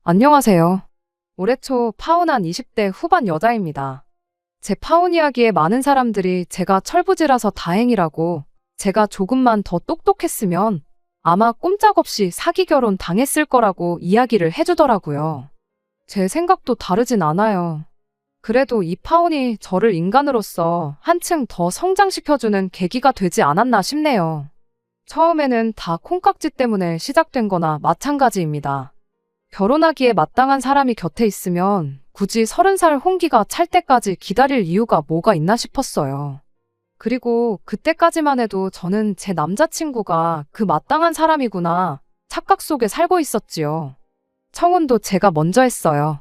안녕하세요. 올해 초 파혼한 20대 후반 여자입니다. 제 파혼 이야기에 많은 사람들이 제가 철부지라서 다행이라고, 제가 조금만 더 똑똑했으면 아마 꼼짝없이 사기 결혼 당했을 거라고 이야기를 해주더라고요. 제 생각도 다르진 않아요. 그래도 이 파혼이 저를 인간으로서 한층 더 성장시켜주는 계기가 되지 않았나 싶네요. 처음에는 다 콩깍지 때문에 시작된 거나 마찬가지입니다. 결혼하기에 마땅한 사람이 곁에 있으면 굳이 30살 홍기가 찰 때까지 기다릴 이유가 뭐가 있나 싶었어요. 그리고 그때까지만 해도 저는 제 남자친구가 그 마땅한 사람이구나 착각 속에 살고 있었지요. 청혼도 제가 먼저 했어요.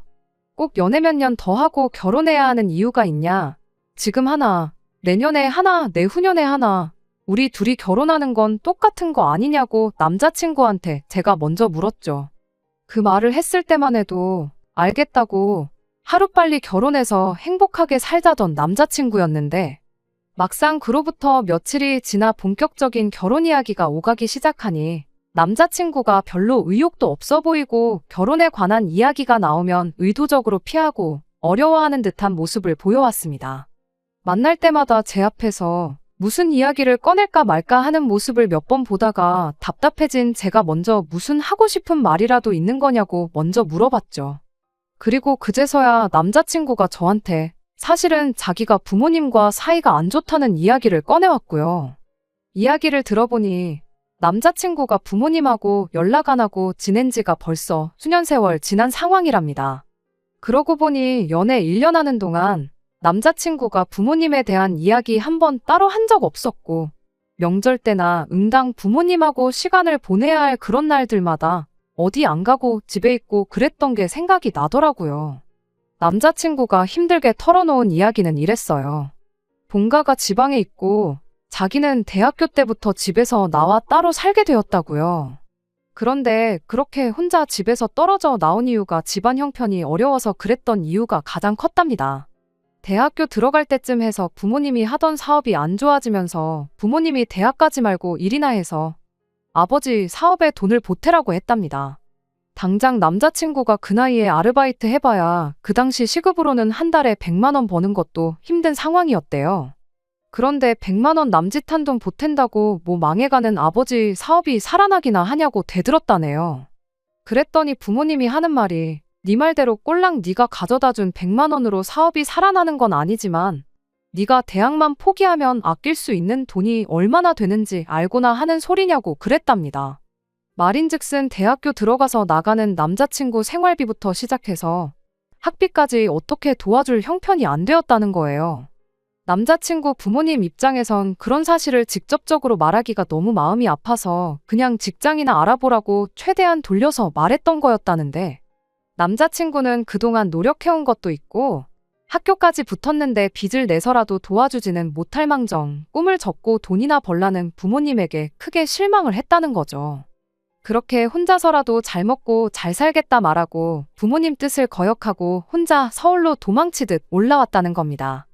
꼭 연애 몇 년 더 하고 결혼해야 하는 이유가 있냐? 지금 하나, 내년에 하나, 내후년에 하나. 우리 둘이 결혼하는 건 똑같은 거 아니냐고 남자친구한테 제가 먼저 물었죠. 그 말을 했을 때만 해도 알겠다고 하루빨리 결혼해서 행복하게 살자던 남자친구였는데, 막상 그로부터 며칠이 지나 본격적인 결혼 이야기가 오가기 시작하니 남자친구가 별로 의욕도 없어 보이고, 결혼에 관한 이야기가 나오면 의도적으로 피하고 어려워하는 듯한 모습을 보여왔습니다. 만날 때마다 제 앞에서 무슨 이야기를 꺼낼까 말까 하는 모습을 몇 번 보다가 답답해진 제가 먼저 무슨 하고 싶은 말이라도 있는 거냐고 먼저 물어봤죠. 그리고 그제서야 남자친구가 저한테 사실은 자기가 부모님과 사이가 안 좋다는 이야기를 꺼내왔고요. 이야기를 들어보니 남자친구가 부모님하고 연락 안 하고 지낸 지가 벌써 수년 세월 지난 상황이랍니다. 그러고 보니 연애 1년 하는 동안 남자친구가 부모님에 대한 이야기 한 번 따로 한 적 없었고, 명절 때나 응당 부모님하고 시간을 보내야 할 그런 날들마다 어디 안 가고 집에 있고 그랬던 게 생각이 나더라고요. 남자친구가 힘들게 털어놓은 이야기는 이랬어요. 본가가 지방에 있고 자기는 대학교 때부터 집에서 나와 따로 살게 되었다고요. 그런데 그렇게 혼자 집에서 떨어져 나온 이유가 집안 형편이 어려워서 그랬던 이유가 가장 컸답니다. 대학교 들어갈 때쯤 해서 부모님이 하던 사업이 안 좋아지면서 부모님이 대학 가지 말고 일이나 해서 아버지 사업에 돈을 보태라고 했답니다. 당장 남자친구가 그 나이에 아르바이트 해봐야 그 당시 시급으로는 한 달에 100만 원 버는 것도 힘든 상황이었대요. 그런데 100만 원 남짓한 돈 보탠다고 뭐 망해가는 아버지 사업이 살아나기나 하냐고 대들었다네요. 그랬더니 부모님이 하는 말이, 네 말대로 꼴랑 네가 가져다 준 100만 원으로 사업이 살아나는 건 아니지만 네가 대학만 포기하면 아낄 수 있는 돈이 얼마나 되는지 알고나 하는 소리냐고 그랬답니다. 말인즉슨 대학교 들어가서 나가는 남자친구 생활비부터 시작해서 학비까지 어떻게 도와줄 형편이 안 되었다는 거예요. 남자친구 부모님 입장에선 그런 사실을 직접적으로 말하기가 너무 마음이 아파서 그냥 직장이나 알아보라고 최대한 돌려서 말했던 거였다는데, 남자친구는 그동안 노력해온 것도 있고 학교까지 붙었는데 빚을 내서라도 도와주지는 못할 망정 꿈을 접고 돈이나 벌라는 부모님에게 크게 실망을 했다는 거죠. 그렇게 혼자서라도 잘 먹고 잘 살겠다 말하고 부모님 뜻을 거역하고 혼자 서울로 도망치듯 올라왔다는 겁니다.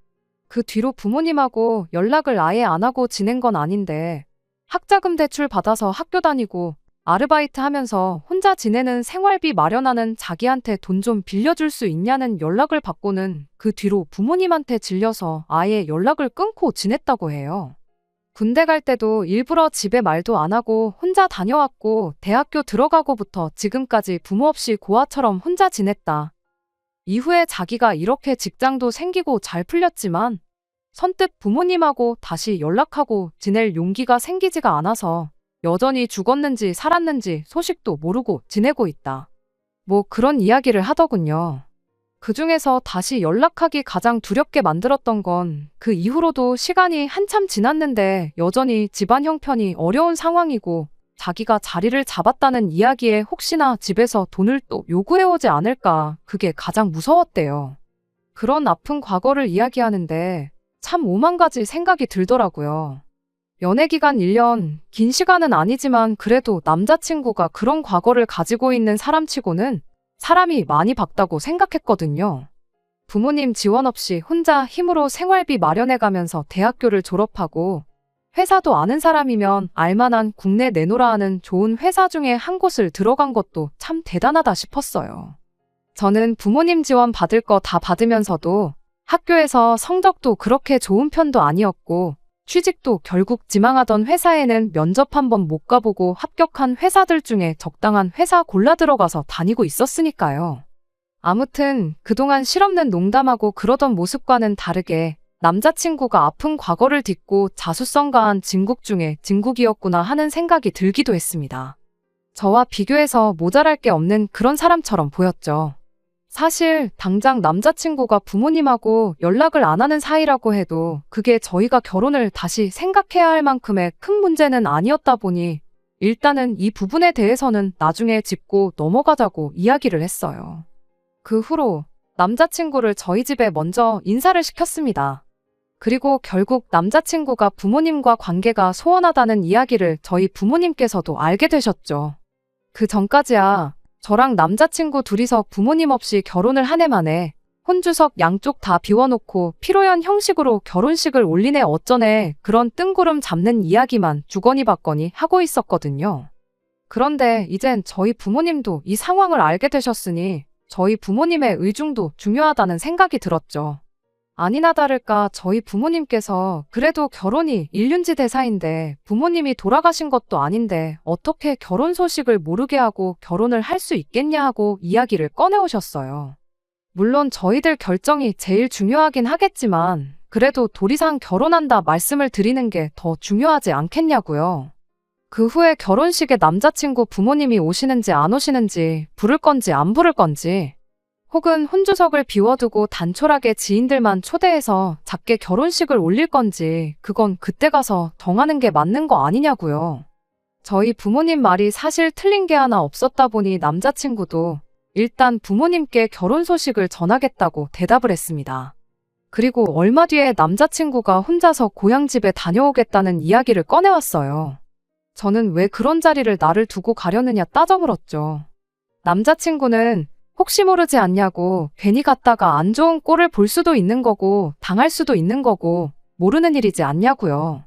그 뒤로 부모님하고 연락을 아예 안 하고 지낸 건 아닌데, 학자금 대출 받아서 학교 다니고 아르바이트 하면서 혼자 지내는 생활비 마련하는 자기한테 돈 좀 빌려줄 수 있냐는 연락을 받고는 그 뒤로 부모님한테 질려서 아예 연락을 끊고 지냈다고 해요. 군대 갈 때도 일부러 집에 말도 안 하고 혼자 다녀왔고, 대학교 들어가고부터 지금까지 부모 없이 고아처럼 혼자 지냈다. 이후에 자기가 이렇게 직장도 생기고 잘 풀렸지만 선뜻 부모님하고 다시 연락하고 지낼 용기가 생기지가 않아서 여전히 죽었는지 살았는지 소식도 모르고 지내고 있다. 뭐 그런 이야기를 하더군요. 그중에서 다시 연락하기 가장 두렵게 만들었던 건 그 이후로도 시간이 한참 지났는데 여전히 집안 형편이 어려운 상황이고 자기가 자리를 잡았다는 이야기에 혹시나 집에서 돈을 또 요구해오지 않을까, 그게 가장 무서웠대요. 그런 아픈 과거를 이야기하는데 참 오만 가지 생각이 들더라고요. 연애기간 1년, 긴 시간은 아니지만 그래도 남자친구가 그런 과거를 가지고 있는 사람치고는 사람이 많이 밝다고 생각했거든요. 부모님 지원 없이 혼자 힘으로 생활비 마련해가면서 대학교를 졸업하고 회사도 아는 사람이면 알만한 국내 내노라 하는 좋은 회사 중에 한 곳을 들어간 것도 참 대단하다 싶었어요. 저는 부모님 지원 받을 거 다 받으면서도 학교에서 성적도 그렇게 좋은 편도 아니었고 취직도 결국 지망하던 회사에는 면접 한번 못 가보고 합격한 회사들 중에 적당한 회사 골라 들어가서 다니고 있었으니까요. 아무튼 그동안 실없는 농담하고 그러던 모습과는 다르게 남자친구가 아픈 과거를 딛고 자수성 가한 진국 중에 진국이었구나 하는 생각이 들기도 했습니다. 저와 비교해서 모자랄 게 없는 그런 사람처럼 보였죠. 사실 당장 남자친구가 부모님하고 연락을 안 하는 사이라고 해도 그게 저희가 결혼을 다시 생각해야 할 만큼의 큰 문제는 아니었다 보니 일단은 이 부분에 대해서는 나중에 짚고 넘어가자고 이야기를 했어요. 그 후로 남자친구를 저희 집에 먼저 인사를 시켰습니다. 그리고 결국 남자친구가 부모님과 관계가 소원하다는 이야기를 저희 부모님께서도 알게 되셨죠. 그 전까지야 저랑 남자친구 둘이서 부모님 없이 결혼을 한 해 만에 혼주석 양쪽 다 비워놓고 피로연 형식으로 결혼식을 올리네 어쩌네 그런 뜬구름 잡는 이야기만 주거니 받거니 하고 있었거든요. 그런데 이젠 저희 부모님도 이 상황을 알게 되셨으니 저희 부모님의 의중도 중요하다는 생각이 들었죠. 아니나 다를까 저희 부모님께서 그래도 결혼이 일륜지 대사인데 부모님이 돌아가신 것도 아닌데 어떻게 결혼 소식을 모르게 하고 결혼을 할 수 있겠냐 하고 이야기를 꺼내오셨어요. 물론 저희들 결정이 제일 중요하긴 하겠지만 그래도 도리상 결혼한다 말씀을 드리는 게 더 중요하지 않겠냐고요. 그 후에 결혼식에 남자친구 부모님이 오시는지 안 오시는지 부를 건지 안 부를 건지 혹은 혼주석을 비워두고 단촐하게 지인들만 초대해서 작게 결혼식을 올릴 건지 그건 그때 가서 정하는 게 맞는 거 아니냐고요. 저희 부모님 말이 사실 틀린 게 하나 없었다 보니 남자친구도 일단 부모님께 결혼 소식을 전하겠다고 대답을 했습니다. 그리고 얼마 뒤에 남자친구가 혼자서 고향집에 다녀오겠다는 이야기를 꺼내왔어요. 저는 왜 그런 자리를 나를 두고 가려느냐 따져 물었죠. 남자친구는 혹시 모르지 않냐고 괜히 갔다가 안 좋은 꼴을 볼 수도 있는 거고 당할 수도 있는 거고 모르는 일이지 않냐고요.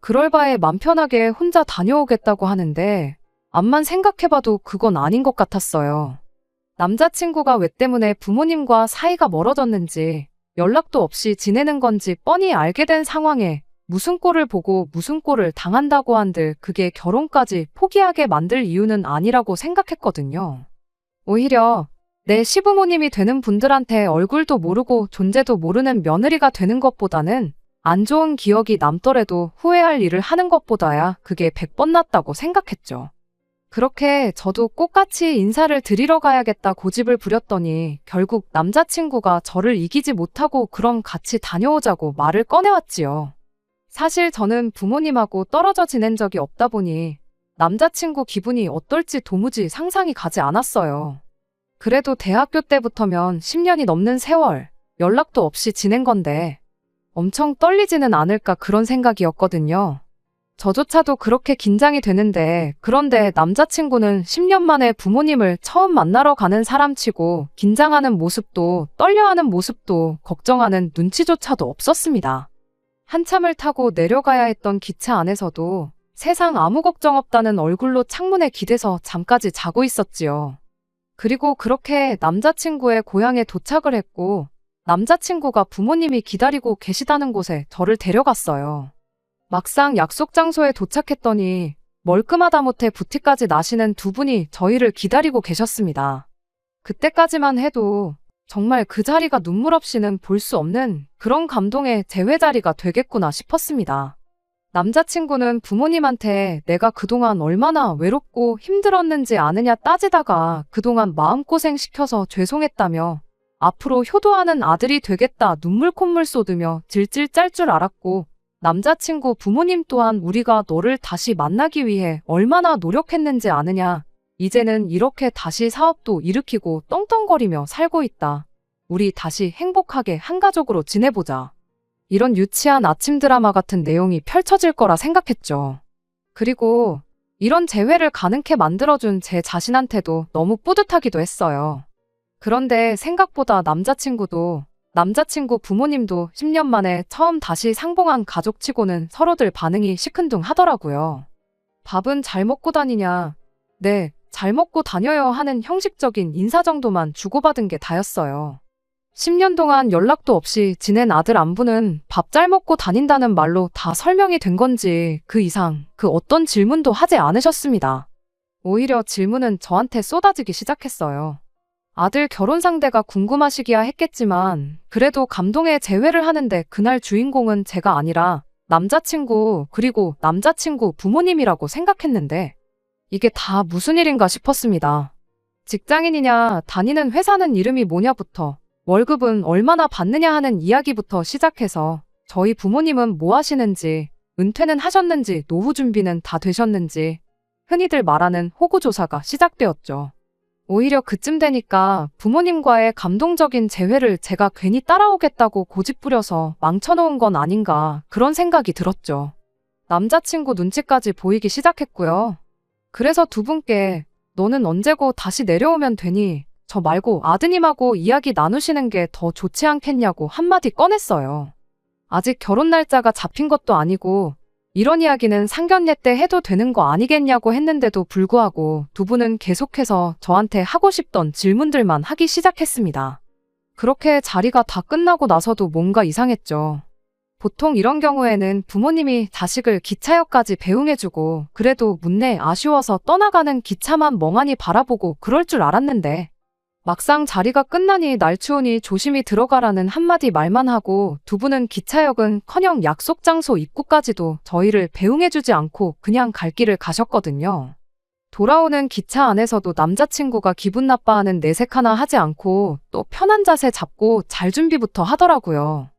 그럴 바에 맘 편하게 혼자 다녀오겠다고 하는데 암만 생각해봐도 그건 아닌 것 같았어요. 남자친구가 왜 때문에 부모님과 사이가 멀어졌는지 연락도 없이 지내는 건지 뻔히 알게 된 상황에 무슨 꼴을 보고 무슨 꼴을 당한다고 한들 그게 결혼까지 포기하게 만들 이유는 아니라고 생각했거든요. 오히려 내 시부모님이 되는 분들한테 얼굴도 모르고 존재도 모르는 며느리가 되는 것보다는 안 좋은 기억이 남더라도 후회할 일을 하는 것보다야 그게 100번 낫다고 생각했죠. 그렇게 저도 똑같이 인사를 드리러 가야겠다 고집을 부렸더니 결국 남자친구가 저를 이기지 못하고 그럼 같이 다녀오자고 말을 꺼내왔지요. 사실 저는 부모님하고 떨어져 지낸 적이 없다 보니 남자친구 기분이 어떨지 도무지 상상이 가지 않았어요. 그래도 대학교 때부터면 10년이 넘는 세월, 연락도 없이 지낸 건데 엄청 떨리지는 않을까 그런 생각이었거든요. 저조차도 그렇게 긴장이 되는데 그런데 남자친구는 10년 만에 부모님을 처음 만나러 가는 사람치고 긴장하는 모습도 떨려하는 모습도 걱정하는 눈치조차도 없었습니다. 한참을 타고 내려가야 했던 기차 안에서도 세상 아무 걱정 없다는 얼굴로 창문에 기대서 잠까지 자고 있었지요. 그리고 그렇게 남자친구의 고향에 도착을 했고 남자친구가 부모님이 기다리고 계시다는 곳에 저를 데려갔어요. 막상 약속 장소에 도착했더니 멀끔하다 못해 부티까지 나시는 두 분이 저희를 기다리고 계셨습니다. 그때까지만 해도 정말 그 자리가 눈물 없이는 볼 수 없는 그런 감동의 재회자리가 되겠구나 싶었습니다. 남자친구는 부모님한테 내가 그동안 얼마나 외롭고 힘들었는지 아느냐 따지다가 그동안 마음고생 시켜서 죄송했다며 앞으로 효도하는 아들이 되겠다 눈물 콧물 쏟으며 질질 짤 줄 알았고 남자친구 부모님 또한 우리가 너를 다시 만나기 위해 얼마나 노력했는지 아느냐. 이제는 이렇게 다시 사업도 일으키고 떵떵거리며 살고 있다. 우리 다시 행복하게 한 가족으로 지내보자. 이런 유치한 아침 드라마 같은 내용이 펼쳐질 거라 생각했죠. 그리고 이런 재회를 가능케 만들어준 제 자신한테도 너무 뿌듯하기도 했어요. 그런데 생각보다 남자친구도 남자친구 부모님도 10년 만에 처음 다시 상봉한 가족치고는 서로들 반응이 시큰둥하더라고요. 밥은 잘 먹고 다니냐? 네, 잘 먹고 다녀요 하는 형식적인 인사 정도만 주고받은 게 다였어요. 10년 동안 연락도 없이 지낸 아들 안부는 밥 잘 먹고 다닌다는 말로 다 설명이 된 건지 그 이상 그 어떤 질문도 하지 않으셨습니다. 오히려 질문은 저한테 쏟아지기 시작했어요. 아들 결혼 상대가 궁금하시기야 했겠지만 그래도 감동의 재회를 하는데 그날 주인공은 제가 아니라 남자친구 그리고 남자친구 부모님이라고 생각했는데 이게 다 무슨 일인가 싶었습니다. 직장인이냐, 다니는 회사는 이름이 뭐냐부터 월급은 얼마나 받느냐 하는 이야기부터 시작해서 저희 부모님은 뭐 하시는지, 은퇴는 하셨는지, 노후 준비는 다 되셨는지 흔히들 말하는 호구조사가 시작되었죠. 오히려 그쯤 되니까 부모님과의 감동적인 재회를 제가 괜히 따라오겠다고 고집부려서 망쳐놓은 건 아닌가 그런 생각이 들었죠. 남자친구 눈치까지 보이기 시작했고요. 그래서 두 분께 너는 언제고 다시 내려오면 되니 저 말고 아드님하고 이야기 나누시는 게 더 좋지 않겠냐고 한마디 꺼냈어요. 아직 결혼 날짜가 잡힌 것도 아니고 이런 이야기는 상견례 때 해도 되는 거 아니겠냐고 했는데도 불구하고 두 분은 계속해서 저한테 하고 싶던 질문들만 하기 시작했습니다. 그렇게 자리가 다 끝나고 나서도 뭔가 이상했죠. 보통 이런 경우에는 부모님이 자식을 기차역까지 배웅해주고 그래도 문내 아쉬워서 떠나가는 기차만 멍하니 바라보고 그럴 줄 알았는데 막상 자리가 끝나니 날 추우니 조심히 들어가라는 한마디 말만 하고 두 분은 기차역은커녕 약속 장소 입구까지도 저희를 배웅해주지 않고 그냥 갈 길을 가셨거든요. 돌아오는 기차 안에서도 남자친구가 기분 나빠하는 내색 하나 하지 않고 또 편한 자세 잡고 잘 준비부터 하더라고요.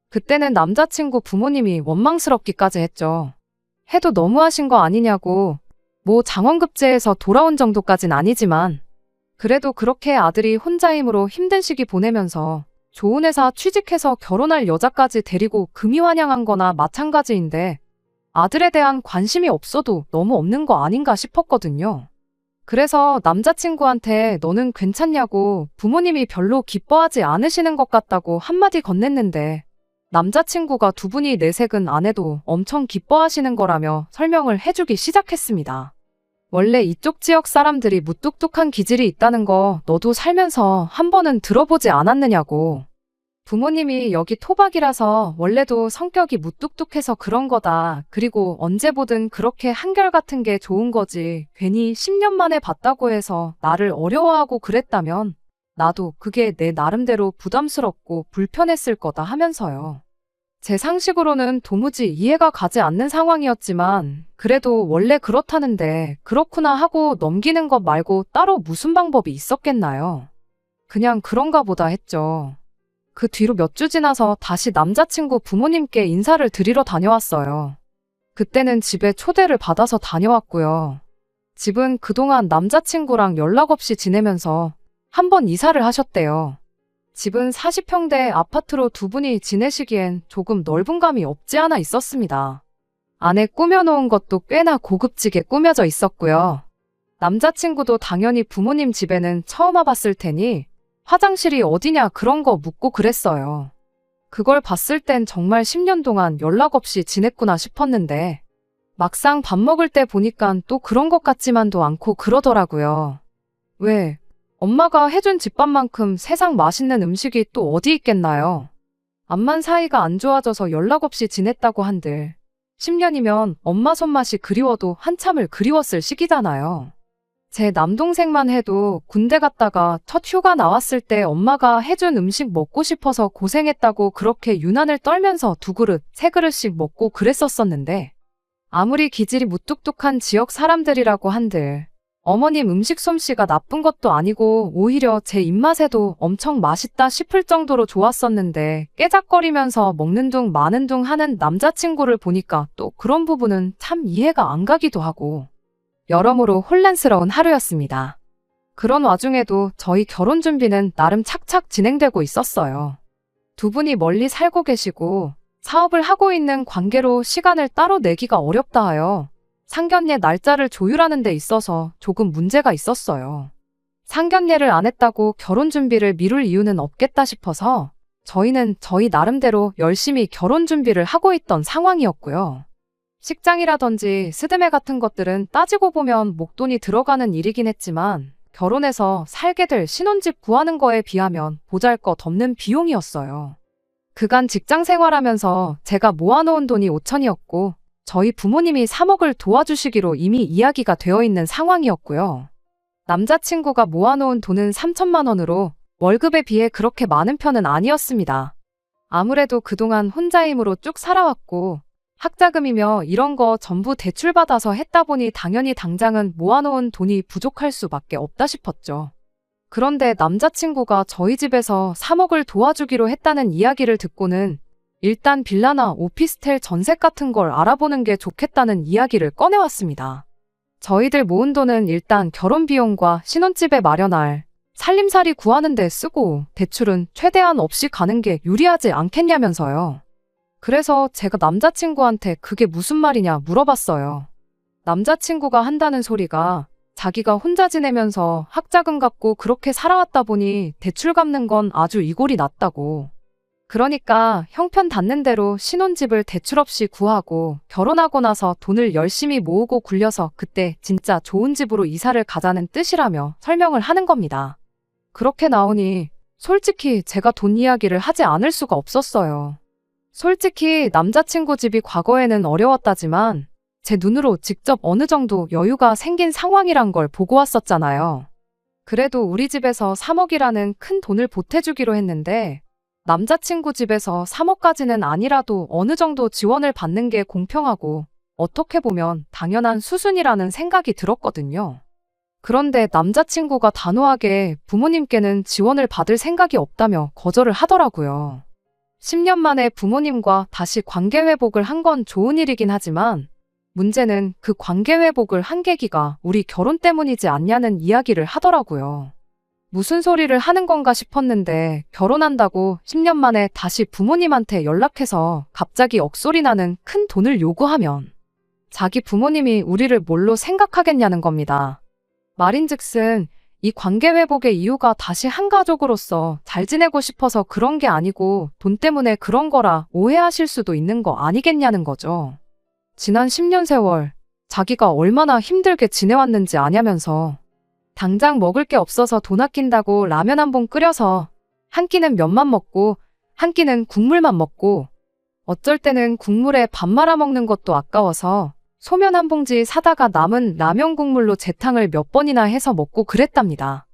그때는 남자친구 부모님이 원망스럽기까지 했죠. 해도 너무하신 거 아니냐고. 뭐 장원급제에서 돌아온 정도까진 아니지만 그래도 그렇게 아들이 혼자임으로 힘든 시기 보내면서 좋은 회사 취직해서 결혼할 여자까지 데리고 금이환영한 거나 마찬가지인데 아들에 대한 관심이 없어도 너무 없는 거 아닌가 싶었거든요. 그래서 남자친구한테 너는 괜찮냐고 부모님이 별로 기뻐하지 않으시는 것 같다고 한마디 건넸는데 남자친구가 두 분이 내색은 안 해도 엄청 기뻐하시는 거라며 설명을 해주기 시작했습니다. 원래 이쪽 지역 사람들이 무뚝뚝한 기질이 있다는 거 너도 살면서 한 번은 들어보지 않았느냐고. 부모님이 여기 토박이라서 원래도 성격이 무뚝뚝해서 그런 거다. 그리고 언제 보든 그렇게 한결같은 게 좋은 거지. 괜히 10년 만에 봤다고 해서 나를 어려워하고 그랬다면 나도 그게 내 나름대로 부담스럽고 불편했을 거다 하면서요. 제 상식으로는 도무지 이해가 가지 않는 상황이었지만 그래도 원래 그렇다는데 그렇구나 하고 넘기는 것 말고 따로 무슨 방법이 있었겠나요? 그냥 그런가 보다 했죠. 그 뒤로 몇 주 지나서 다시 남자친구 부모님께 인사를 드리러 다녀왔어요. 그때는 집에 초대를 받아서 다녀왔고요. 집은 그동안 남자친구랑 연락 없이 지내면서 한 번 이사를 하셨대요. 집은 40평대 아파트로 두 분이 지내시기엔 조금 넓은 감이 없지 않아 있었습니다. 안에 꾸며놓은 것도 꽤나 고급지게 꾸며져 있었고요. 남자친구도 당연히 부모님 집에는 처음 와봤을 테니 화장실이 어디냐 그런 거 묻고 그랬어요. 그걸 봤을 땐 정말 10년 동안 연락 없이 지냈구나 싶었는데 막상 밥 먹을 때 보니깐 또 그런 것 같지만도 않고 그러더라고요. 왜? 엄마가 해준 집밥만큼 세상 맛있는 음식이 또 어디 있겠나요? 암만 사이가 안 좋아져서 연락 없이 지냈다고 한들 10년이면 엄마 손맛이 그리워도 한참을 그리웠을 시기잖아요. 제 남동생만 해도 군대 갔다가 첫 휴가 나왔을 때 엄마가 해준 음식 먹고 싶어서 고생했다고 그렇게 유난을 떨면서 두 그릇, 세 그릇씩 먹고 그랬었었는데 아무리 기질이 무뚝뚝한 지역 사람들이라고 한들 어머님 음식 솜씨가 나쁜 것도 아니고 오히려 제 입맛에도 엄청 맛있다 싶을 정도로 좋았었는데 깨작거리면서 먹는 둥 마는 둥 하는 남자친구를 보니까 또 그런 부분은 참 이해가 안 가기도 하고 여러모로 혼란스러운 하루였습니다. 그런 와중에도 저희 결혼 준비는 나름 착착 진행되고 있었어요. 두 분이 멀리 살고 계시고 사업을 하고 있는 관계로 시간을 따로 내기가 어렵다 하여 상견례 날짜를 조율하는 데 있어서 조금 문제가 있었어요. 상견례를 안 했다고 결혼 준비를 미룰 이유는 없겠다 싶어서 저희는 저희 나름대로 열심히 결혼 준비를 하고 있던 상황이었고요. 식장이라든지 스드메 같은 것들은 따지고 보면 목돈이 들어가는 일이긴 했지만 결혼해서 살게 될 신혼집 구하는 거에 비하면 보잘것없는 비용이었어요. 그간 직장 생활하면서 제가 모아놓은 돈이 5천이었고 저희 부모님이 3억을 도와주시기로 이미 이야기가 되어 있는 상황이었고요. 남자친구가 모아놓은 돈은 3천만 원으로 월급에 비해 그렇게 많은 편은 아니었습니다. 아무래도 그동안 혼자 힘으로 쭉 살아왔고 학자금이며 이런 거 전부 대출받아서 했다 보니 당연히 당장은 모아놓은 돈이 부족할 수밖에 없다 싶었죠. 그런데 남자친구가 저희 집에서 3억을 도와주기로 했다는 이야기를 듣고는 일단 빌라나 오피스텔 전셋 같은 걸 알아보는 게 좋겠다는 이야기를 꺼내왔습니다. 저희들 모은 돈은 일단 결혼 비용과 신혼집에 마련할 살림살이 구하는 데 쓰고 대출은 최대한 없이 가는 게 유리하지 않겠냐면서요. 그래서 제가 남자친구한테 그게 무슨 말이냐 물어봤어요. 남자친구가 한다는 소리가 자기가 혼자 지내면서 학자금 갖고 그렇게 살아왔다 보니 대출 갚는 건 아주 이골이 났다고. 그러니까 형편 닿는 대로 신혼집을 대출 없이 구하고 결혼하고 나서 돈을 열심히 모으고 굴려서 그때 진짜 좋은 집으로 이사를 가자는 뜻이라며 설명을 하는 겁니다. 그렇게 나오니 솔직히 제가 돈 이야기를 하지 않을 수가 없었어요. 솔직히 남자친구 집이 과거에는 어려웠다지만 제 눈으로 직접 어느 정도 여유가 생긴 상황이란 걸 보고 왔었잖아요. 그래도 우리 집에서 3억이라는 큰 돈을 보태주기로 했는데 남자친구 집에서 3억까지는 아니라도 어느 정도 지원을 받는 게 공평하고 어떻게 보면 당연한 수순이라는 생각이 들었거든요. 그런데 남자친구가 단호하게 부모님께는 지원을 받을 생각이 없다며 거절을 하더라고요. 10년 만에 부모님과 다시 관계 회복을 한 건 좋은 일이긴 하지만 문제는 그 관계 회복을 한 계기가 우리 결혼 때문이지 않냐는 이야기를 하더라고요. 무슨 소리를 하는 건가 싶었는데 결혼한다고 10년 만에 다시 부모님한테 연락해서 갑자기 억소리 나는 큰 돈을 요구하면 자기 부모님이 우리를 뭘로 생각하겠냐는 겁니다. 말인즉슨 이 관계 회복의 이유가 다시 한 가족으로서 잘 지내고 싶어서 그런 게 아니고 돈 때문에 그런 거라 오해하실 수도 있는 거 아니겠냐는 거죠. 지난 10년 세월 자기가 얼마나 힘들게 지내왔는지 아냐면서 당장 먹을 게 없어서 돈 아낀다고 라면 한 봉 끓여서 한 끼는 면만 먹고 한 끼는 국물만 먹고 어쩔 때는 국물에 밥 말아 먹는 것도 아까워서 소면 한 봉지 사다가 남은 라면 국물로 재탕을 몇 번이나 해서 먹고 그랬답니다.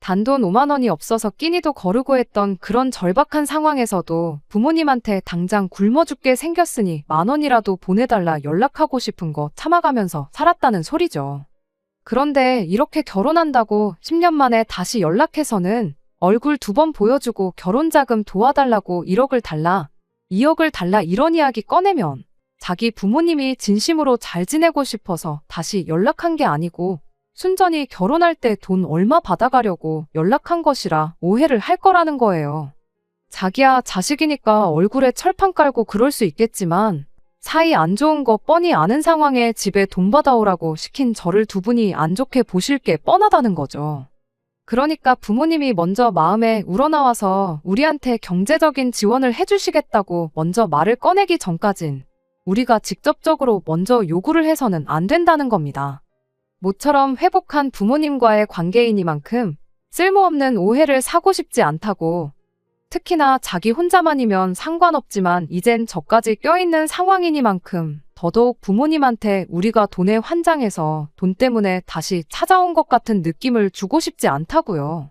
단돈 5만 원이 없어서 끼니도 거르고 했던 그런 절박한 상황에서도 부모님한테 당장 굶어 죽게 생겼으니 10,000 원이라도 보내달라 연락하고 싶은 거 참아가면서 살았다는 소리죠. 그런데 이렇게 결혼한다고 10년 만에 다시 연락해서는 얼굴 2번 보여주고 결혼자금 도와달라고 1억을 달라, 2억을 달라 이런 이야기 꺼내면 자기 부모님이 진심으로 잘 지내고 싶어서 다시 연락한 게 아니고 순전히 결혼할 때 돈 얼마 받아가려고 연락한 것이라 오해를 할 거라는 거예요. 자기야 자식이니까 얼굴에 철판 깔고 그럴 수 있겠지만 사이 안 좋은 거 뻔히 아는 상황에 집에 돈 받아오라고 시킨 저를 두 분이 안 좋게 보실 게 뻔하다는 거죠. 그러니까 부모님이 먼저 마음에 우러나와서 우리한테 경제적인 지원을 해주시겠다고 먼저 말을 꺼내기 전까진 우리가 직접적으로 먼저 요구를 해서는 안 된다는 겁니다. 모처럼 회복한 부모님과의 관계이니만큼 쓸모없는 오해를 사고 싶지 않다고. 특히나 자기 혼자만이면 상관없지만 이젠 저까지 껴있는 상황이니만큼 더더욱 부모님한테 우리가 돈에 환장해서 돈 때문에 다시 찾아온 것 같은 느낌을 주고 싶지 않다고요.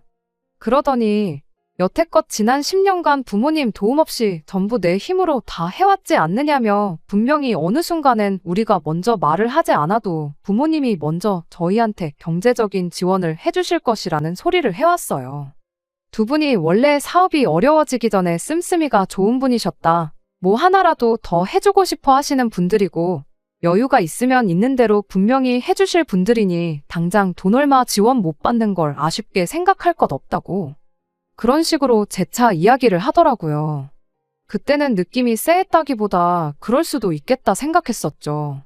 그러더니 여태껏 지난 10년간 부모님 도움 없이 전부 내 힘으로 다 해왔지 않느냐며 분명히 어느 순간엔 우리가 먼저 말을 하지 않아도 부모님이 먼저 저희한테 경제적인 지원을 해주실 것이라는 소리를 해왔어요. 두 분이 원래 사업이 어려워지기 전에 씀씀이가 좋은 분이셨다. 뭐 하나라도 더 해주고 싶어 하시는 분들이고 여유가 있으면 있는 대로 분명히 해주실 분들이니 당장 돈 얼마 지원 못 받는 걸 아쉽게 생각할 것 없다고. 그런 식으로 재차 이야기를 하더라고요. 그때는 느낌이 쎄했다기보다 그럴 수도 있겠다 생각했었죠.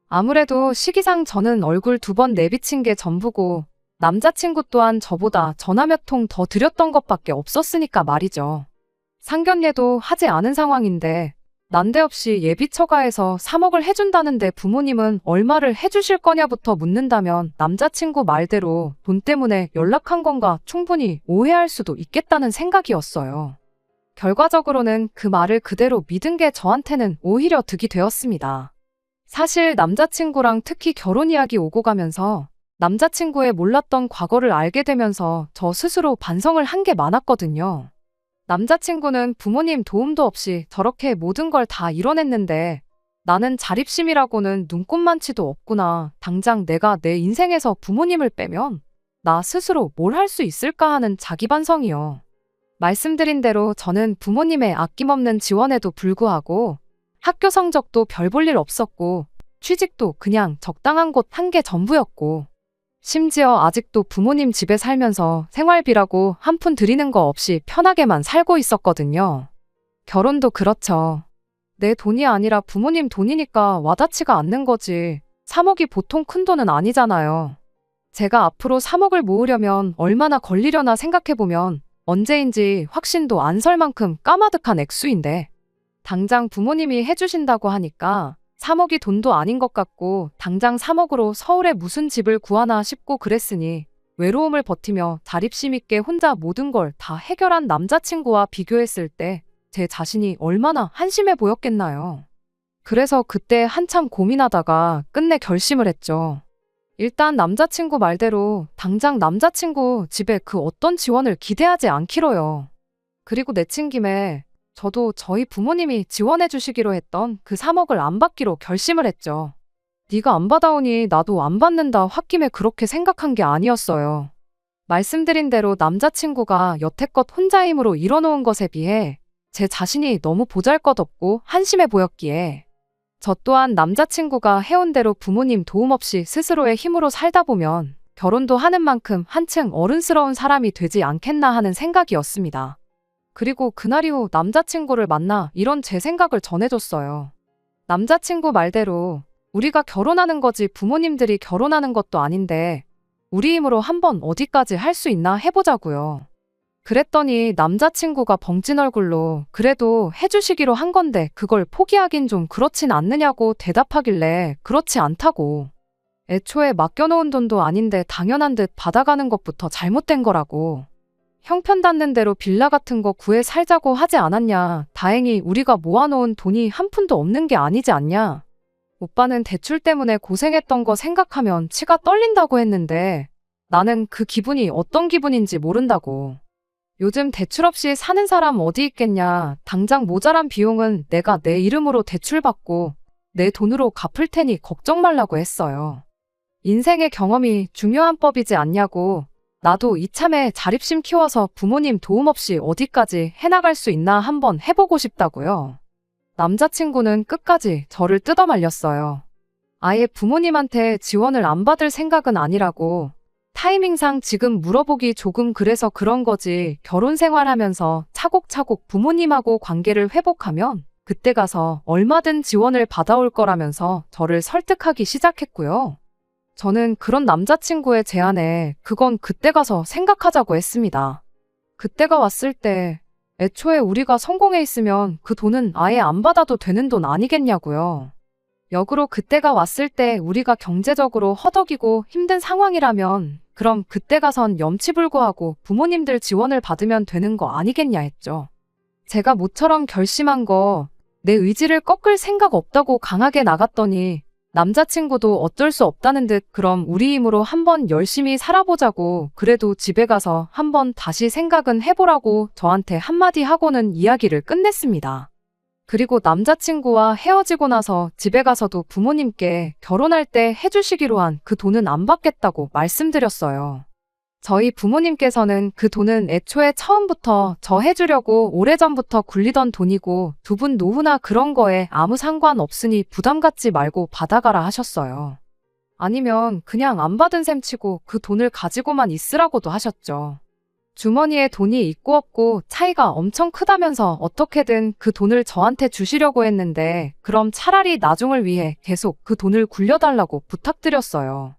아무래도 시기상 저는 얼굴 2번 내비친 게 전부고 남자친구 또한 저보다 전화 몇 통 더 드렸던 것밖에 없었으니까 말이죠. 상견례도 하지 않은 상황인데 난데없이 예비 처가에서 3억을 해준다는데 부모님은 얼마를 해주실 거냐부터 묻는다면 남자친구 말대로 돈 때문에 연락한 건가 충분히 오해할 수도 있겠다는 생각이었어요. 결과적으로는 그 말을 그대로 믿은 게 저한테는 오히려 득이 되었습니다. 사실 남자친구랑 특히 결혼 이야기 오고 가면서 남자친구의 몰랐던 과거를 알게 되면서 저 스스로 반성을 한 게 많았거든요. 남자친구는 부모님 도움도 없이 저렇게 모든 걸 다 이뤄냈는데 나는 자립심이라고는 눈꼽만치도 없구나. 당장 내가 내 인생에서 부모님을 빼면 나 스스로 뭘 할 수 있을까 하는 자기 반성이요. 말씀드린 대로 저는 부모님의 아낌없는 지원에도 불구하고 학교 성적도 별 볼 일 없었고 취직도 그냥 적당한 곳 한 게 전부였고 심지어 아직도 부모님 집에 살면서 생활비라고 한 푼 드리는 거 없이 편하게만 살고 있었거든요. 결혼도 그렇죠. 내 돈이 아니라 부모님 돈이니까 와닿지가 않는 거지. 3억이 보통 큰 돈은 아니잖아요. 제가 앞으로 3억을 모으려면 얼마나 걸리려나 생각해보면 언제인지 확신도 안 설 만큼 까마득한 액수인데 당장 부모님이 해주신다고 하니까 3억이 돈도 아닌 것 같고 당장 3억으로 서울에 무슨 집을 구하나 싶고 그랬으니 외로움을 버티며 자립심 있게 혼자 모든 걸 다 해결한 남자친구와 비교했을 때 제 자신이 얼마나 한심해 보였겠나요. 그래서 그때 한참 고민하다가 끝내 결심을 했죠. 일단 남자친구 말대로 당장 남자친구 집에 그 어떤 지원을 기대하지 않기로요. 그리고 내친 김에 저도 저희 부모님이 지원해 주시기로 했던 그 3억을 안 받기로 결심을 했죠. 네가 안 받아오니 나도 안 받는다 홧김에 그렇게 생각한 게 아니었어요. 말씀드린 대로 남자친구가 여태껏 혼자 힘으로 이뤄놓은 것에 비해 제 자신이 너무 보잘것없고 한심해 보였기에 저 또한 남자친구가 해온 대로 부모님 도움 없이 스스로의 힘으로 살다 보면 결혼도 하는 만큼 한층 어른스러운 사람이 되지 않겠나 하는 생각이었습니다. 그리고 그날 이후 남자친구를 만나 이런 제 생각을 전해줬어요. 남자친구 말대로 우리가 결혼하는 거지 부모님들이 결혼하는 것도 아닌데 우리 힘으로 한번 어디까지 할 수 있나 해보자고요. 그랬더니 남자친구가 벙찐 얼굴로 그래도 해주시기로 한 건데 그걸 포기하긴 좀 그렇진 않느냐고 대답하길래 그렇지 않다고. 애초에 맡겨놓은 돈도 아닌데 당연한 듯 받아가는 것부터 잘못된 거라고. 형편 닿는 대로 빌라 같은 거 구해 살자고 하지 않았냐. 다행히 우리가 모아놓은 돈이 한 푼도 없는 게 아니지 않냐. 오빠는 대출 때문에 고생했던 거 생각하면 치가 떨린다고 했는데 나는 그 기분이 어떤 기분인지 모른다고. 요즘 대출 없이 사는 사람 어디 있겠냐. 당장 모자란 비용은 내가 내 이름으로 대출받고 내 돈으로 갚을 테니 걱정 말라고 했어요. 인생의 경험이 중요한 법이지 않냐고. 나도 이참에 자립심 키워서 부모님 도움 없이 어디까지 해나갈 수 있나 한번 해보고 싶다고요. 남자친구는 끝까지 저를 뜯어말렸어요. 아예 부모님한테 지원을 안 받을 생각은 아니라고. 타이밍상 지금 물어보기 조금 그래서 그런 거지. 결혼 생활하면서 차곡차곡 부모님하고 관계를 회복하면 그때 가서 얼마든 지원을 받아올 거라면서 저를 설득하기 시작했고요. 저는 그런 남자친구의 제안에 그건 그때 가서 생각하자고 했습니다. 그때가 왔을 때 애초에 우리가 성공해 있으면 그 돈은 아예 안 받아도 되는 돈 아니겠냐고요. 역으로 그때가 왔을 때 우리가 경제적으로 허덕이고 힘든 상황이라면 그럼 그때 가선 염치불구하고 부모님들 지원을 받으면 되는 거 아니겠냐 했죠. 제가 모처럼 결심한 거 내 의지를 꺾을 생각 없다고 강하게 나갔더니 남자친구도 어쩔 수 없다는 듯 그럼 우리 힘으로 한번 열심히 살아보자고 그래도 집에 가서 한번 다시 생각은 해보라고 저한테 한마디 하고는 이야기를 끝냈습니다. 그리고 남자친구와 헤어지고 나서 집에 가서도 부모님께 결혼할 때 해주시기로 한 그 돈은 안 받겠다고 말씀드렸어요. 저희 부모님께서는 그 돈은 애초에 처음부터 저 해주려고 오래전부터 굴리던 돈이고 두 분 노후나 그런 거에 아무 상관없으니 부담 갖지 말고 받아가라 하셨어요. 아니면 그냥 안 받은 셈 치고 그 돈을 가지고만 있으라고도 하셨죠. 주머니에 돈이 있고 없고 차이가 엄청 크다면서 어떻게든 그 돈을 저한테 주시려고 했는데 그럼 차라리 나중을 위해 계속 그 돈을 굴려달라고 부탁드렸어요.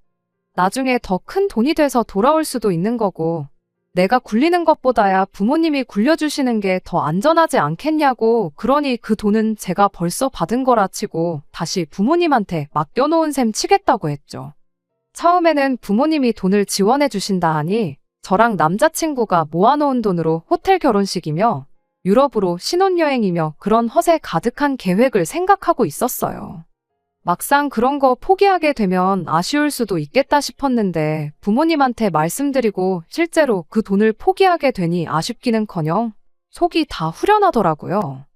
나중에 더 큰 돈이 돼서 돌아올 수도 있는 거고 내가 굴리는 것보다야 부모님이 굴려주시는 게 더 안전하지 않겠냐고. 그러니 그 돈은 제가 벌써 받은 거라 치고 다시 부모님한테 맡겨놓은 셈 치겠다고 했죠. 처음에는 부모님이 돈을 지원해 주신다 하니 저랑 남자친구가 모아놓은 돈으로 호텔 결혼식이며 유럽으로 신혼여행이며 그런 허세 가득한 계획을 생각하고 있었어요. 막상 그런 거 포기하게 되면 아쉬울 수도 있겠다 싶었는데 부모님한테 말씀드리고 실제로 그 돈을 포기하게 되니 아쉽기는커녕 속이 다 후련하더라고요.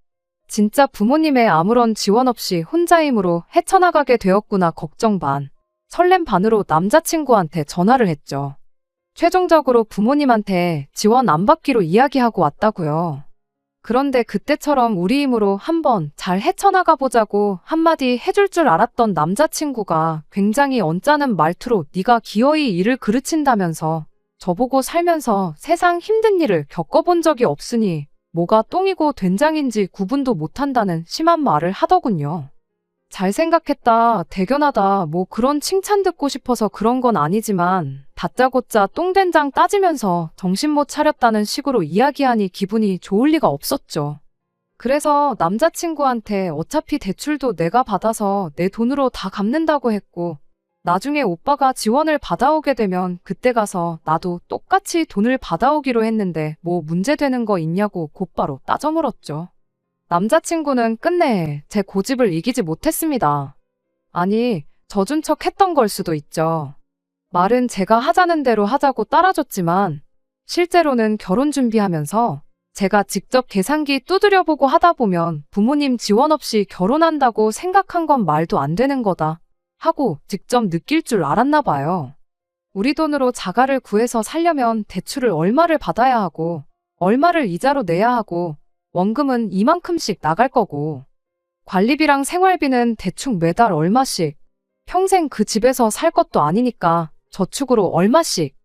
진짜 부모님의 아무런 지원 없이 혼자 힘으로 헤쳐나가게 되었구나 걱정 반, 설렘 반으로 남자친구한테 전화를 했죠. 최종적으로 부모님한테 지원 안 받기로 이야기하고 왔다고요. 그런데 그때처럼 우리 힘으로 한번 잘 헤쳐나가 보자고 한마디 해줄 줄 알았던 남자친구가 굉장히 언짢은 말투로 네가 기어이 일을 그르친다면서 저보고 살면서 세상 힘든 일을 겪어본 적이 없으니 뭐가 똥이고 된장인지 구분도 못한다는 심한 말을 하더군요. 잘 생각했다, 대견하다, 뭐 그런 칭찬 듣고 싶어서 그런 건 아니지만 다짜고짜 똥된장 따지면서 정신 못 차렸다는 식으로 이야기하니 기분이 좋을 리가 없었죠. 그래서 남자친구한테 어차피 대출도 내가 받아서 내 돈으로 다 갚는다고 했고 나중에 오빠가 지원을 받아오게 되면 그때 가서 나도 똑같이 돈을 받아오기로 했는데 뭐 문제되는 거 있냐고 곧바로 따져 물었죠. 남자친구는 끝내 제 고집을 이기지 못했습니다. 아니, 져준 척 했던 걸 수도 있죠. 말은 제가 하자는 대로 하자고 따라줬지만 실제로는 결혼 준비하면서 제가 직접 계산기 두드려보고 하다 보면 부모님 지원 없이 결혼한다고 생각한 건 말도 안 되는 거다 하고 직접 느낄 줄 알았나 봐요. 우리 돈으로 자가를 구해서 살려면 대출을 얼마를 받아야 하고 얼마를 이자로 내야 하고 원금은 이만큼씩 나갈 거고 관리비랑 생활비는 대충 매달 얼마씩, 평생 그 집에서 살 것도 아니니까 저축으로 얼마씩,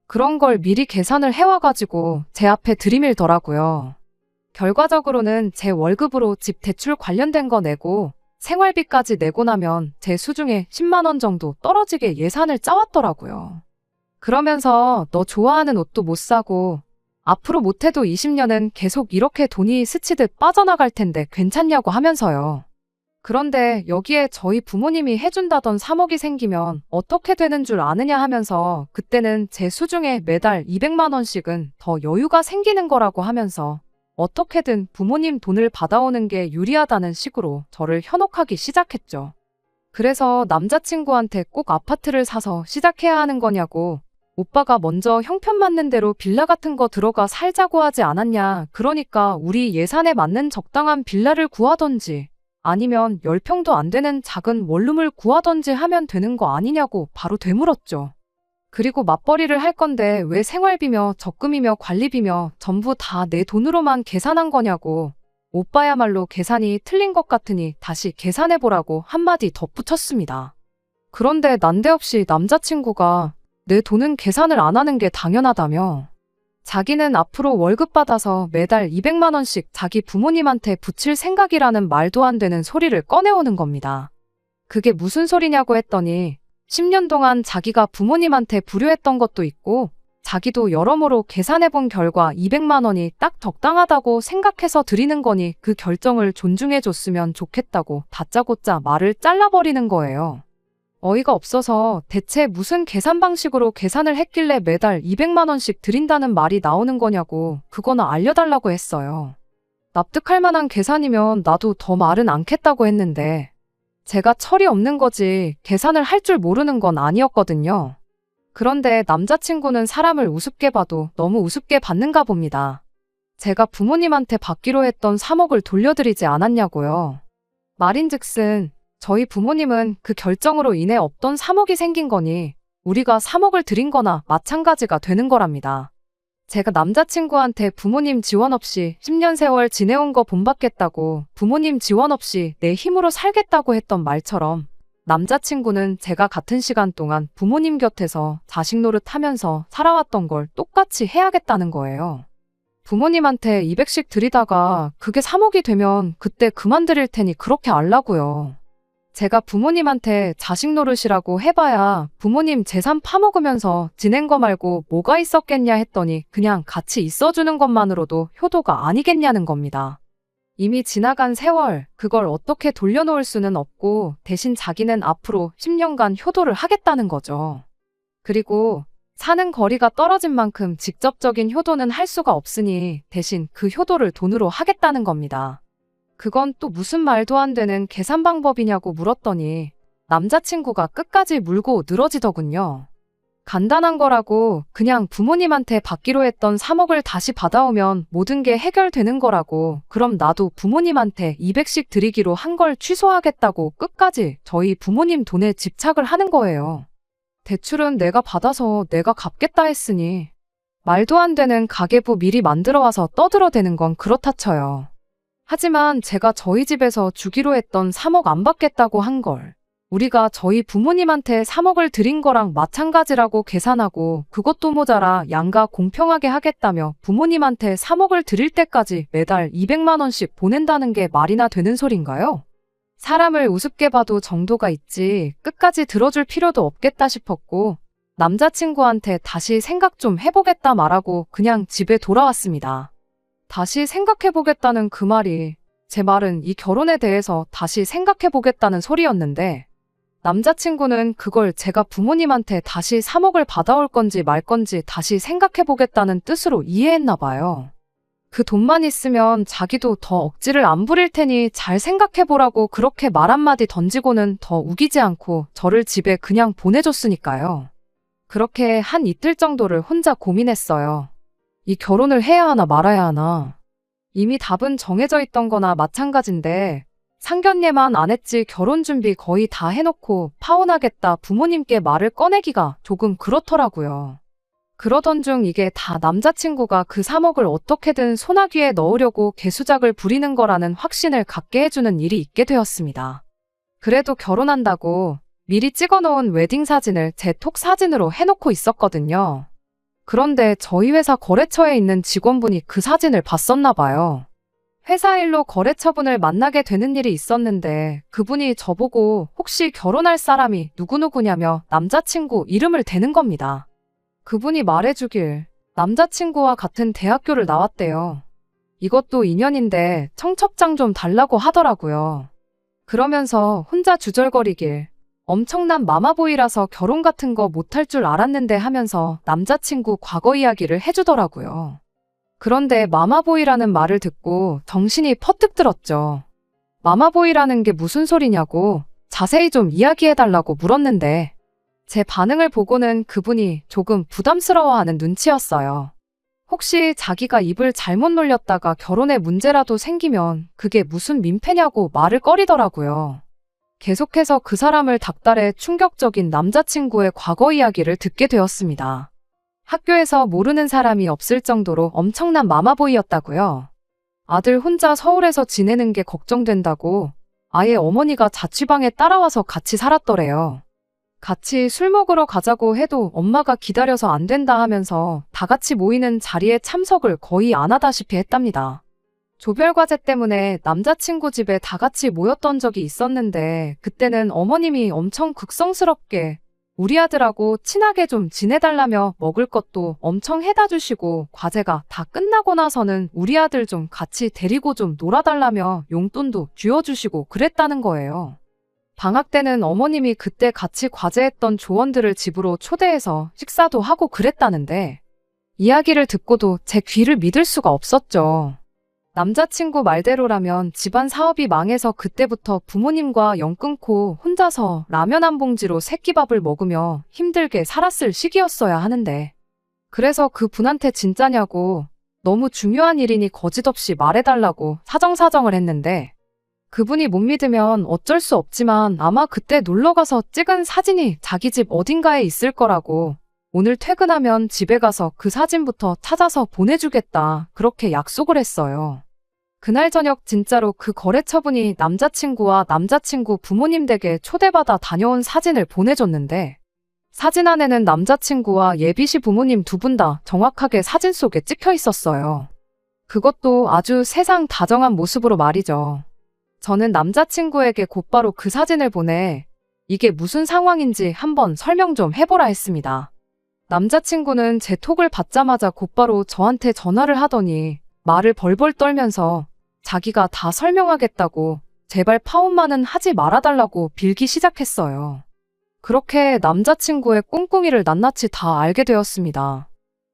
그런 걸 미리 계산을 해와가지고 제 앞에 들이밀더라고요. 결과적으로는 제 월급으로 집 대출 관련된 거 내고 생활비까지 내고 나면 제 수중에 10만 원 정도 떨어지게 예산을 짜왔더라고요. 그러면서 너 좋아하는 옷도 못 사고 앞으로 못해도 20년은 계속 이렇게 돈이 스치듯 빠져나갈 텐데 괜찮냐고 하면서요. 그런데 여기에 저희 부모님이 해준다던 3억이 생기면 어떻게 되는 줄 아느냐 하면서 그때는 제 수중에 매달 200만 원씩은 더 여유가 생기는 거라고 하면서 어떻게든 부모님 돈을 받아오는 게 유리하다는 식으로 저를 현혹하기 시작했죠. 그래서 남자친구한테 꼭 아파트를 사서 시작해야 하는 거냐고 오빠가 먼저 형편 맞는 대로 빌라 같은 거 들어가 살자고 하지 않았냐. 그러니까 우리 예산에 맞는 적당한 빌라를 구하던지 아니면 10평도 안 되는 작은 원룸을 구하던지 하면 되는 거 아니냐고 바로 되물었죠. 그리고 맞벌이를 할 건데 왜 생활비며 적금이며 관리비며 전부 다 내 돈으로만 계산한 거냐고 오빠야말로 계산이 틀린 것 같으니 다시 계산해보라고 한마디 덧붙였습니다. 그런데 난데없이 남자친구가 내 돈은 계산을 안 하는 게 당연하다며 자기는 앞으로 월급 받아서 매달 200만 원씩 자기 부모님한테 붙일 생각이라는 말도 안 되는 소리를 꺼내오는 겁니다. 그게 무슨 소리냐고 했더니 10년 동안 자기가 부모님한테 불효했던 것도 있고 자기도 여러모로 계산해본 결과 200만 원이 딱 적당하다고 생각해서 드리는 거니 그 결정을 존중해줬으면 좋겠다고 다짜고짜 말을 잘라버리는 거예요. 어이가 없어서 대체 무슨 계산 방식으로 계산을 했길래 매달 200만 원씩 드린다는 말이 나오는 거냐고 그거나 알려달라고 했어요. 납득할 만한 계산이면 나도 더 말은 않겠다고 했는데 제가 철이 없는 거지 계산을 할 줄 모르는 건 아니었거든요. 그런데 남자친구는 사람을 우습게 봐도 너무 우습게 받는가 봅니다. 제가 부모님한테 받기로 했던 3억을 돌려드리지 않았냐고요. 말인즉슨 저희 부모님은 그 결정으로 인해 없던 3억이 생긴 거니 우리가 3억을 드린 거나 마찬가지가 되는 거랍니다. 제가 남자친구한테 부모님 지원 없이 10년 세월 지내온 거 본받겠다고 부모님 지원 없이 내 힘으로 살겠다고 했던 말처럼 남자친구는 제가 같은 시간 동안 부모님 곁에서 자식 노릇하면서 살아왔던 걸 똑같이 해야겠다는 거예요. 부모님한테 200씩 드리다가 그게 3억이 되면 그때 그만 드릴 테니 그렇게 알라고요. 제가 부모님한테 자식 노릇이라고 해봐야 부모님 재산 파먹으면서 지낸 거 말고 뭐가 있었겠냐 했더니 그냥 같이 있어주는 것만으로도 효도가 아니겠냐는 겁니다. 이미 지나간 세월, 그걸 어떻게 돌려놓을 수는 없고 대신 자기는 앞으로 10년간 효도를 하겠다는 거죠. 그리고 사는 거리가 떨어진 만큼 직접적인 효도는 할 수가 없으니 대신 그 효도를 돈으로 하겠다는 겁니다. 그건 또 무슨 말도 안 되는 계산 방법이냐고 물었더니 남자친구가 끝까지 물고 늘어지더군요. 간단한 거라고, 그냥 부모님한테 받기로 했던 3억을 다시 받아오면 모든 게 해결되는 거라고. 그럼 나도 부모님한테 200씩 드리기로 한 걸 취소하겠다고 끝까지 저희 부모님 돈에 집착을 하는 거예요. 대출은 내가 받아서 내가 갚겠다 했으니 말도 안 되는 가계부 미리 만들어 와서 떠들어대는 건 그렇다 쳐요. 하지만 제가 저희 집에서 주기로 했던 3억 안 받겠다고 한 걸 우리가 저희 부모님한테 3억을 드린 거랑 마찬가지라고 계산하고, 그것도 모자라 양가 공평하게 하겠다며 부모님한테 3억을 드릴 때까지 매달 200만 원씩 보낸다는 게 말이나 되는 소린가요? 사람을 우습게 봐도 정도가 있지 끝까지 들어줄 필요도 없겠다 싶었고, 남자친구한테 다시 생각 좀 해보겠다 말하고 그냥 집에 돌아왔습니다. 다시 생각해보겠다는 그 말이, 제 말은 이 결혼에 대해서 다시 생각해보겠다는 소리였는데, 남자친구는 그걸 제가 부모님한테 다시 3억을 받아올 건지 말 건지 다시 생각해보겠다는 뜻으로 이해했나 봐요. 그 돈만 있으면 자기도 더 억지를 안 부릴 테니 잘 생각해보라고 그렇게 말 한마디 던지고는 더 우기지 않고 저를 집에 그냥 보내줬으니까요. 그렇게 한 이틀 정도를 혼자 고민했어요. 이 결혼을 해야 하나 말아야 하나. 이미 답은 정해져 있던 거나 마찬가지인데 상견례만 안 했지 결혼 준비 거의 다 해놓고 파혼하겠다 부모님께 말을 꺼내기가 조금 그렇더라고요. 그러던 중 이게 다 남자친구가 그 3억을 어떻게든 소나귀에 넣으려고 개수작을 부리는 거라는 확신을 갖게 해주는 일이 있게 되었습니다. 그래도 결혼한다고 미리 찍어놓은 웨딩 사진을 제 톡 사진으로 해놓고 있었거든요. 그런데 저희 회사 거래처에 있는 직원분이 그 사진을 봤었나 봐요. 회사 일로 거래처분을 만나게 되는 일이 있었는데 그분이 저보고 혹시 결혼할 사람이 누구누구냐며 남자친구 이름을 대는 겁니다. 그분이 말해주길 남자친구와 같은 대학교를 나왔대요. 이것도 인연인데 청첩장 좀 달라고 하더라고요. 그러면서 혼자 주절거리길 엄청난 마마보이라서 결혼 같은 거 못할 줄 알았는데 하면서 남자친구 과거 이야기를 해주더라고요. 그런데 마마보이라는 말을 듣고 정신이 퍼뜩 들었죠. 마마보이라는 게 무슨 소리냐고 자세히 좀 이야기해달라고 물었는데 제 반응을 보고는 그분이 조금 부담스러워하는 눈치였어요. 혹시 자기가 입을 잘못 놀렸다가 결혼에 문제라도 생기면 그게 무슨 민폐냐고 말을 꺼리더라고요. 계속해서 그 사람을 닥달해 충격적인 남자친구의 과거 이야기를 듣게 되었습니다. 학교에서 모르는 사람이 없을 정도로 엄청난 마마보이였다고요. 아들 혼자 서울에서 지내는 게 걱정된다고 아예 어머니가 자취방에 따라와서 같이 살았더래요. 같이 술 먹으러 가자고 해도 엄마가 기다려서 안 된다 하면서 다 같이 모이는 자리에 참석을 거의 안 하다시피 했답니다. 조별과제 때문에 남자친구 집에 다 같이 모였던 적이 있었는데 그때는 어머님이 엄청 극성스럽게 우리 아들하고 친하게 좀 지내달라며 먹을 것도 엄청 해다 주시고 과제가 다 끝나고 나서는 우리 아들 좀 같이 데리고 좀 놀아달라며 용돈도 쥐어주시고 그랬다는 거예요. 방학 때는 어머님이 그때 같이 과제했던 조원들을 집으로 초대해서 식사도 하고 그랬다는데 이야기를 듣고도 제 귀를 믿을 수가 없었죠. 남자친구 말대로라면 집안 사업이 망해서 그때부터 부모님과 연 끊고 혼자서 라면 한 봉지로 새끼밥을 먹으며 힘들게 살았을 시기였어야 하는데 그래서 그 분한테 진짜냐고 너무 중요한 일이니 거짓없이 말해달라고 사정사정을 했는데 그분이 못 믿으면 어쩔 수 없지만 아마 그때 놀러가서 찍은 사진이 자기 집 어딘가에 있을 거라고 오늘 퇴근하면 집에 가서 그 사진부터 찾아서 보내주겠다 그렇게 약속을 했어요. 그날 저녁 진짜로 그 거래처분이 남자친구와 남자친구 부모님 댁에 초대받아 다녀온 사진을 보내줬는데 사진 안에는 남자친구와 예비시 부모님 두 분 다 정확하게 사진 속에 찍혀 있었어요. 그것도 아주 세상 다정한 모습으로 말이죠. 저는 남자친구에게 곧바로 그 사진을 보내 이게 무슨 상황인지 한번 설명 좀 해보라 했습니다. 남자친구는 제 톡을 받자마자 곧바로 저한테 전화를 하더니 말을 벌벌 떨면서 자기가 다 설명하겠다고 제발 파혼만은 하지 말아달라고 빌기 시작했어요. 그렇게 남자친구의 꿍꿍이를 낱낱이 다 알게 되었습니다.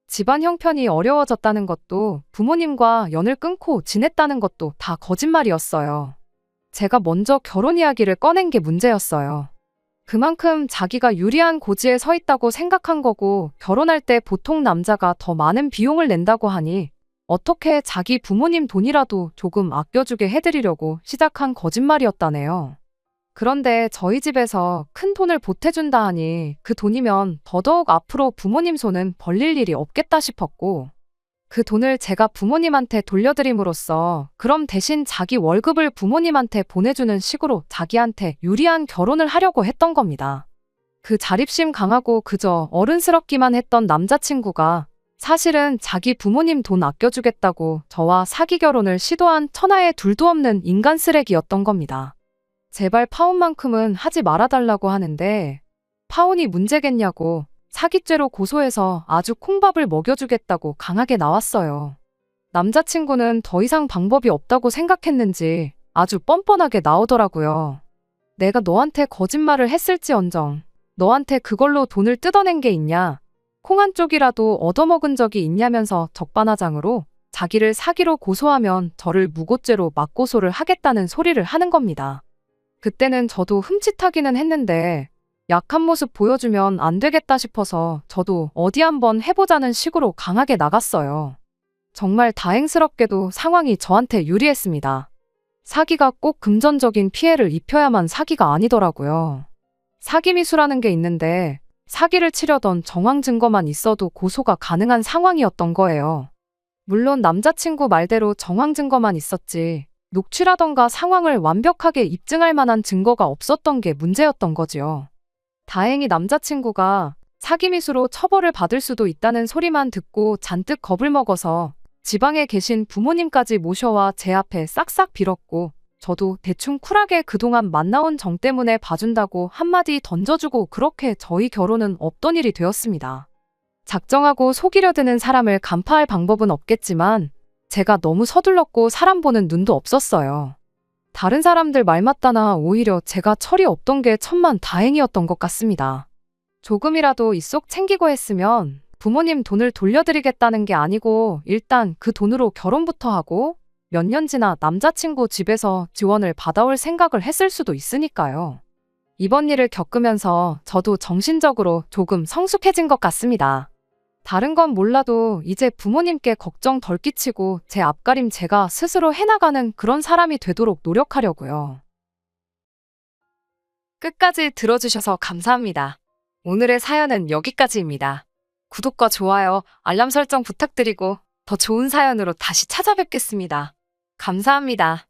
집안 형편이 어려워졌다는 것도 부모님과 연을 끊고 지냈다는 것도 다 거짓말이었어요. 제가 먼저 결혼 이야기를 꺼낸 게 문제였어요. 그만큼 자기가 유리한 고지에 서 있다고 생각한 거고 결혼할 때 보통 남자가 더 많은 비용을 낸다고 하니 어떻게 자기 부모님 돈이라도 조금 아껴주게 해드리려고 시작한 거짓말이었다네요. 그런데 저희 집에서 큰 돈을 보태준다 하니 그 돈이면 더더욱 앞으로 부모님 손은 벌릴 일이 없겠다 싶었고 그 돈을 제가 부모님한테 돌려드림으로써 그럼 대신 자기 월급을 부모님한테 보내주는 식으로 자기한테 유리한 결혼을 하려고 했던 겁니다. 그 자립심 강하고 그저 어른스럽기만 했던 남자친구가 사실은 자기 부모님 돈 아껴주겠다고 저와 사기 결혼을 시도한 천하에 둘도 없는 인간 쓰레기였던 겁니다. 제발 파혼만큼은 하지 말아달라고 하는데 파혼이 문제겠냐고 사기죄로 고소해서 아주 콩밥을 먹여주겠다고 강하게 나왔어요. 남자친구는 더 이상 방법이 없다고 생각했는지 아주 뻔뻔하게 나오더라고요. 내가 너한테 거짓말을 했을지언정 너한테 그걸로 돈을 뜯어낸 게 있냐? 콩 한 쪽이라도 얻어먹은 적이 있냐면서 적반하장으로 자기를 사기로 고소하면 저를 무고죄로 맞고소를 하겠다는 소리를 하는 겁니다. 그때는 저도 흠칫하기는 했는데 약한 모습 보여주면 안 되겠다 싶어서 저도 어디 한번 해보자는 식으로 강하게 나갔어요. 정말 다행스럽게도 상황이 저한테 유리했습니다. 사기가 꼭 금전적인 피해를 입혀야만 사기가 아니더라고요. 사기 미수라는 게 있는데 사기를 치려던 정황 증거만 있어도 고소가 가능한 상황이었던 거예요. 물론 남자친구 말대로 정황 증거만 있었지 녹취라던가 상황을 완벽하게 입증할 만한 증거가 없었던 게 문제였던 거지요. 다행히 남자친구가 사기미수로 처벌을 받을 수도 있다는 소리만 듣고 잔뜩 겁을 먹어서 지방에 계신 부모님까지 모셔와 제 앞에 싹싹 빌었고 저도 대충 쿨하게 그동안 만나온 정 때문에 봐준다고 한마디 던져주고 그렇게 저희 결혼은 없던 일이 되었습니다. 작정하고 속이려 드는 사람을 간파할 방법은 없겠지만 제가 너무 서둘렀고 사람 보는 눈도 없었어요. 다른 사람들 말 맞다나 오히려 제가 철이 없던 게 천만 다행이었던 것 같습니다. 조금이라도 이속 챙기고 했으면 부모님 돈을 돌려드리겠다는 게 아니고 일단 그 돈으로 결혼부터 하고 몇 년 지나 남자친구 집에서 지원을 받아올 생각을 했을 수도 있으니까요. 이번 일을 겪으면서 저도 정신적으로 조금 성숙해진 것 같습니다. 다른 건 몰라도 이제 부모님께 걱정 덜 끼치고 제 앞가림 제가 스스로 해나가는 그런 사람이 되도록 노력하려고요. 끝까지 들어주셔서 감사합니다. 오늘의 사연은 여기까지입니다. 구독과 좋아요, 알람 설정 부탁드리고 더 좋은 사연으로 다시 찾아뵙겠습니다. 감사합니다.